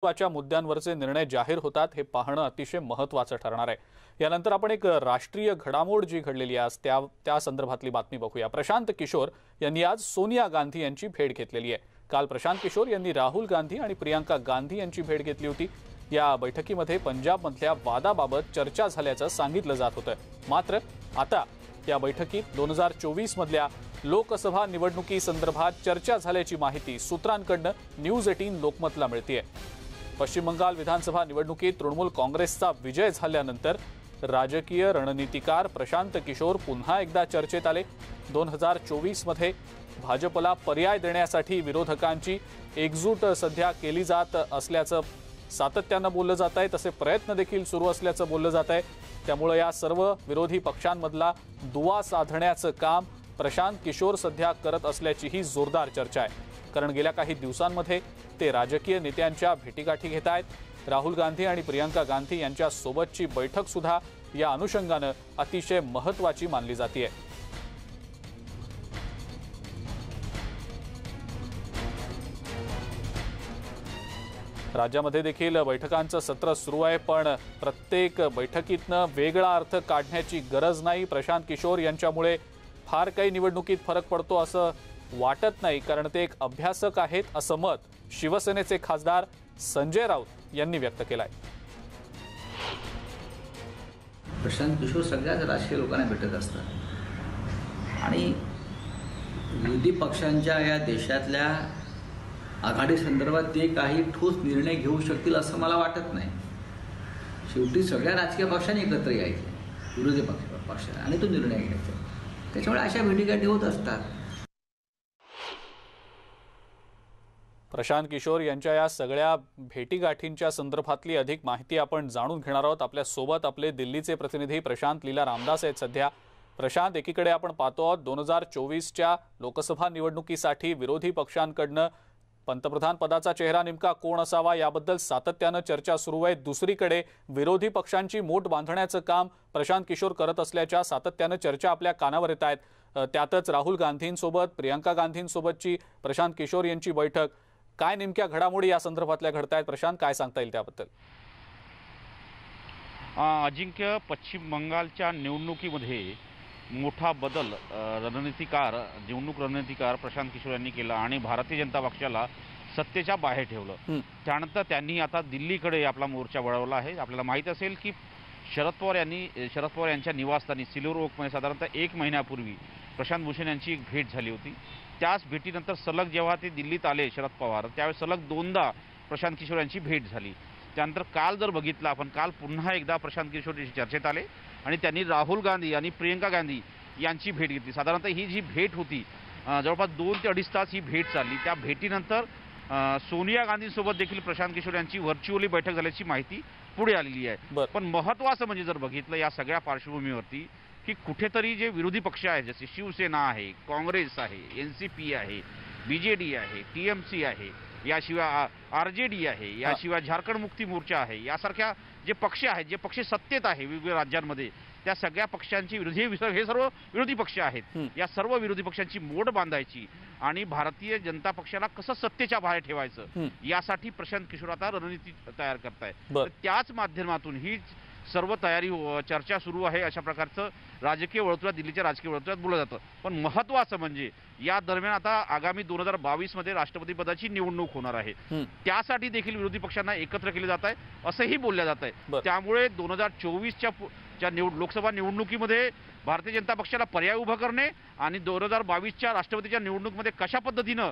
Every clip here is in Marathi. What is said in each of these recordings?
महत्त्वाच्या मुद्द्यांवरचे निर्णय जाहीर होतात हे पाहणं अतिशय महत्त्वाचं ठरणार आहे। यानंतर आपण एक राष्ट्रीय घडामोड जी घडलेली आहे त्या संदर्भातली बातमी बघूया। प्रशांत किशोर यांनी आज सोनिया गांधी यांची भेट घेतलेली आहे। काल प्रशांत किशोर यांनी राहुल गांधी आणि प्रियंका गांधी यांची भेट घेतली होती। या बैठकीमध्ये पंजाबमधल्या वादाबाबत चर्चा झाल्याचं सांगितलं जात होतं। मात्र आता या बैठकीत 2024 मधल्या लोकसभा निवडणुकीसंदर्भात चर्चा झाल्याची माहिती सूत्रांकडून न्यूज 18 लोकमतला मिळतेय। पश्चिम बंगाल विधानसभा निवडणुकीत तृणमूल काँग्रेसचा विजय झाल्यानंतर राजकीय रणनीतिकार प्रशांत किशोर पुन्हा एकदा चर्चेत आले। 2024 मध्ये भाजपला पर्याय देण्यासाठी विरोधकांची एकजूट सध्या केली जात असल्याचं सातत्यानं बोललं जात आहे। तसे प्रयत्न देखील सुरू असल्याचं बोललं जात आहे। त्यामुळे या सर्व विरोधी पक्षांमधला दुवा साधण्याचं काम प्रशांत किशोर सध्या करत असल्याची ही जोरदार चर्चा आहे। कारण गेल्या काही दिवसांमध्ये ते राजकीय नेत्यांच्या भेटीगाठी घेत आहेत। राहुल गांधी आणि प्रियंका गांधी यांच्या सोबतची बैठक सुद्धा या अनुषंगाने अतिशय महत्त्वाची मानली जाते। राज्यामध्ये देखील बैठकांचं सत्र सुरू आहे, पण प्रत्येक बैठकीतनं वेगळा अर्थ काढण्याची गरज नाही। प्रशांत किशोर यांच्यामुळे फार काही निवडणुकीत फरक पडतो असं वाटत नाही, कारण ते एक अभ्यासक आहेत असं मत शिवसेनेचे खासदार संजय राऊत यांनी व्यक्त केलंय। प्रशांत किशोर सगळ्याच राजकीय लोकांना भेटत असतात आणि विरोधी पक्षांच्या या देशातल्या आघाडी संदर्भात ते काही ठोस निर्णय घेऊ शकतील असं मला वाटत नाही। शेवटी सगळ्या राजकीय पक्षांनी एकत्र यायचे, विरोधी पक्षाने, आणि तो निर्णय घ्यायचा। त्याच्यामुळे अशा भेटीगाठी होत असतात। प्रशांत किशोर यांच्या या सगळ्या भेटीगाठींच्या संदर्भातली अधिक माहिती आपण जाणून घेणार आहोत। आपल्या सोबत आपले दिल्लीचे प्रतिनिधी प्रशांत लीला रामदास आहेत सध्या। प्रशांत, एकीकडे आपण पाहतो आहोत 2024च्या लोकसभा निवडणुकीसाठी विरोधी पक्षांकडनं पंतप्रधान पदाचा चेहरा नेमका कोण असावा याबद्दल सातत्यानं चर्चा सुरू आहे। दुसरीकडे विरोधी पक्षांची मोट बांधण्याचं काम प्रशांत किशोर करत असल्याच्या सातत्यानं चर्चा आपल्या कानावर येत आहेत। त्यातच राहुल गांधींसोबत प्रियंका गांधींसोबतची प्रशांत किशोर यांची बैठक, काय नेमक्या घडामोडी या संदर्भातल्या घडतायत प्रशांत, काय सांगता येईल त्याबद्दल? अजिंक्य, पश्चिम बंगालच्या निवडणुकीमध्ये मोठा बदल निवडणूक रणनीतिकार प्रशांत किशोर यांनी केला आणि भारतीय जनता पक्षाला सत्तेच्या बाहेर ठेवलं। त्यानंतर त्यांनी आता दिल्लीकडे आपला मोर्चा वळवला आहे। आपल्याला माहीत असेल की शरद पवार यांच्या निवासस्थानी सिल्वर ओकमध्ये साधारणतः 1 महिन्यापूर्वी प्रशांत भूषण यांची एक भेट झाली होती। त्याच भेटीनंतर सलग जेव्हा ते दिल्लीत आले शरद पवार, त्यावेळेस सलग 2दा प्रशांत किशोर यांची भेट झाली। त्यानंतर काल जर बघितलं आपण, काल पुन्हा एकदा प्रशांत किशोर चर्चेत आले आणि त्यांनी राहुल गांधी आणि प्रियंका गांधी यांची भेट घेतली। साधारणतः ही जी भेट होती जवळपास 2 ते 2.5 तास ही भेट चालली। त्या भेटीनंतर सोनिया गांधींसोबत देखील प्रशांत किशोर यांची व्हर्च्युअली बैठक झाल्याची माहिती पुढे आलेली आहे। पण महत्त्वाचं म्हणजे जर बघितलं या सगळ्या पार्श्वभूमीवरती की कुठेतरी जे विरोधी पक्ष आहेत, जसे शिवसेना आहे, काँग्रेस आहे, NCP आहे, BJD आहे, TMC आहे, याशिवाय RJD आहे, याशिवाय झारखंड मुक्ती मोर्चा आहे, यासारख्या जे पक्ष आहेत, जे पक्ष सत्तेत आहे वेगवेगळ्या राज्यांमध्ये, त्या सगळ्या पक्षांची हे सर्व विरोधी पक्ष आहेत। या सर्व विरोधी पक्षांची मोड बांधायची आणि भारतीय जनता पक्षाला कसं सत्तेच्या बाहेर ठेवायचं यासाठी प्रशांत किशोर आता रणनीती तयार करतायत। त्याच माध्यमातून ही सर्व तयारी चर्चा सुरू आहे अशा प्रकारचं राजकीय वर्तुळात, दिल्लीच्या राजकीय वर्तुळात बोललं जातं। पण महत्त्वाचं म्हणजे या दरम्यान आता आगामी 2022 मध्ये राष्ट्रपती पदाची निवडणूक होणार आहे। त्यासाठी देखील विरोधी पक्षांना एकत्र केले जात आहे असंही बोललं जात आहे। त्यामुळे 2024च्या लोकसभा निवडणुकीमध्ये भारतीय जनता पक्षाला पर्याय उभा करणे आणि 2022च्या राष्ट्रपतीच्या निवडणुकीमध्ये कशा पद्धतीनं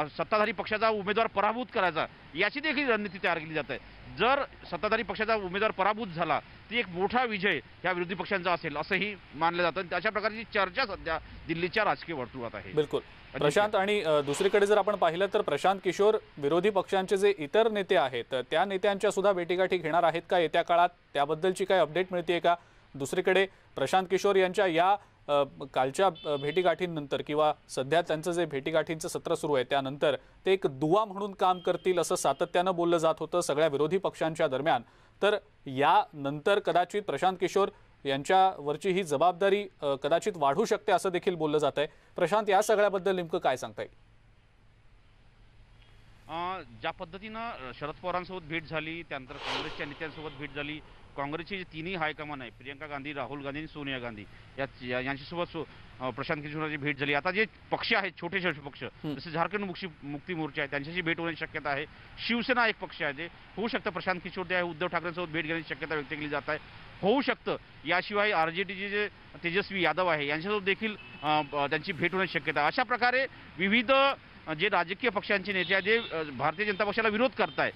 सत्ताधारी पक्षाचा उमेदवार पराभूत करायचा याची देखील रणनीती तयार केली जात आहे। जर सत्ताधारी पक्षाचा उमेदवार पराभूत झाला ती एक मोठा विजय या विरोधी पक्षांचा असेल असंही मानलं जातं। अशा प्रकारची चर्चा सध्या दिल्लीच्या राजकीय वर्तुळात आहे। बिलकुल प्रशांत, आणि दुसरीकडे जर आपण पाहिलं तर प्रशांत किशोर विरोधी पक्षांचे जे इतर नेते आहेत त्या नेत्यांच्या सुद्धा भेटीगाठी घेणार आहेत का येत्या काळात, त्याबद्दलची काय अपडेट मिळते का? दुसरीकडे प्रशांत किशोर यांच्या या कालच्या भेटीगाठींनंतर किंवा सध्या त्यांचं जे भेटीगाठींचं सत्र सुरू आहे त्यानंतर ते एक दुवा म्हणून काम करतील असं सातत्यानं बोललं जात होतं सगळ्या विरोधी पक्षांच्या दरम्यान। तर यानंतर कदाचित प्रशांत किशोर यांच्यावरची ही जबाबदारी कदाचित वाढू शकते असं देखील बोललं जात आहे। प्रशांत, या सगळ्याबद्दल नेमकं काय सांगता येईल? ज्या पद्धतीनं शरद पवारांसोबत भेट झाली, त्यानंतर काँग्रेसच्या नेत्यांसोबत भेट झाली, काँग्रेसचे जे तिन्ही हायकमान आहे प्रियंका गांधी, राहुल गांधी आणि सोनिया गांधी यांच्यासोबत प्रशांत किशोरची भेट झाली. आता जे पक्ष आहेत छोटे छोटे पक्ष जसे झारखंड मुक्ती मोर्चा आहे त्यांच्याशी भेट होण्याची शक्यता आहे. शिवसेना एक पक्ष आहे जे होऊ शकतं प्रशांत किशोर ते उद्धव ठाकरेंसोबत भेट घेण्याची शक्यता व्यक्त केली जात आहे, होऊ शकतं. याशिवाय RJDचे जे तेजस्वी यादव आहे यांच्यासोबत देखील त्यांची भेट होण्याची शक्यता आहे. अशा प्रकारे विविध जे राजकीय पक्षांचे नेते आहेत जे भारतीय जनता पक्षाला विरोध करताय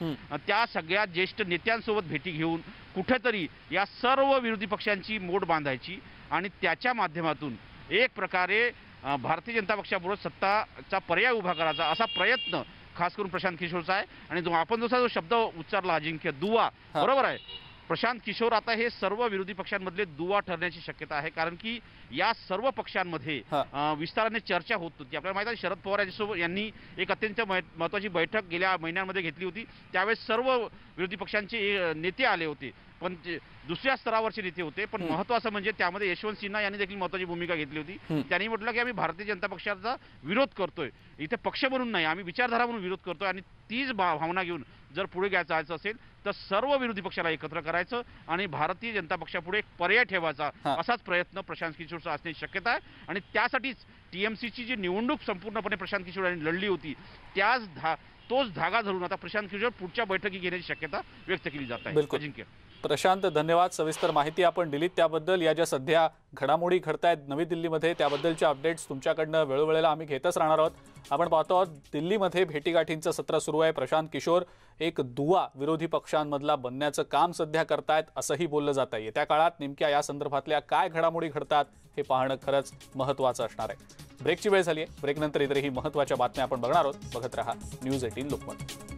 त्या सगळ्या ज्येष्ठ नेत्यांसोबत भेटी घेऊन कुठेतरी या सर्व विरोधी पक्षांची मोड बांधायची आणि त्याच्या माध्यमातून एक प्रकारे भारतीय जनता पक्षाबरोबर सत्ताचा पर्याय उभा करायचा असा प्रयत्न खास करून प्रशांत किशोरचा आहे. आणि आपण जो शब्द उच्चारला अजिंक्य दुवा, बरोबर आहे. प्रशांत किशोर आता हे सर्व विरोधी पक्षांमधले दुवा ठरण्याची शक्यता आहे, कारण की या सर्व पक्षांमध्ये विस्ताराने चर्चा होत होती. आपल्याला माहिती आहे शरद पवार यांनी एक अत्यंत महत्त्वाची बैठक गेल्या महिन्यांमध्ये घेतली होती. त्यावेळेस सर्व विरोधी पक्षांचे नेते आले होते, पण दुसऱ्या स्तरावरचे नेते होते. पण महत्त्वाचं म्हणजे त्यामध्ये यशवंत सिन्हा यांनी देखील महत्त्वाची भूमिका घेतली होती. त्यांनी म्हटलं की आम्ही भारतीय जनता पक्षाचा विरोध करतोय, इथे पक्ष म्हणून नाही, आम्ही विचारधारा म्हणून विरोध करतोय. आणि तीच भावना घेऊन जर पुढे जायचं असेल तर सर्व विरोधी पक्षाला एकत्र करायचं आणि भारतीय जनता पक्षापुढे एक पर्याय ठेवायचा असाच प्रयत्न प्रशांत किशोरचा असण्याची शक्यता आहे. आणि त्यासाठीच TMCची जी निवडणूक संपूर्णपणे प्रशांत किशोर यांनी लढली होती तोच धागा धरून आता प्रशांत किशोर पुढच्या बैठकी घेण्याची शक्यता व्यक्त केली जात आहे. अजिंक्य. प्रशांत, धन्यवाद. सविस्तर माहिती आपण दिलीत त्याबद्दल. या ज्या सध्या घडामोडी घडतायत नवी दिल्लीमध्ये त्याबद्दलच्या अपडेट्स तुमच्याकडनं वेळोवेळेला आम्ही घेतच राहणार आहोत. आपण पाहतो आहोत दिल्लीमध्ये भेटीगाठींचं सत्र सुरू आहे. प्रशांत किशोर एक दुवा विरोधी पक्षांमधला बनण्याचं काम सध्या करतायत असंही बोललं जात आहे. येत्या काळात नेमक्या या संदर्भातल्या काय घडामोडी घडतात हे पाहणं खरंच महत्त्वाचं असणार आहे. ब्रेकची वेळ झाली आहे. ब्रेकनंतर इतरही महत्त्वाच्या बातम्या आपण बघणार आहोत. बघत रहा न्यूज 18 लोकमत.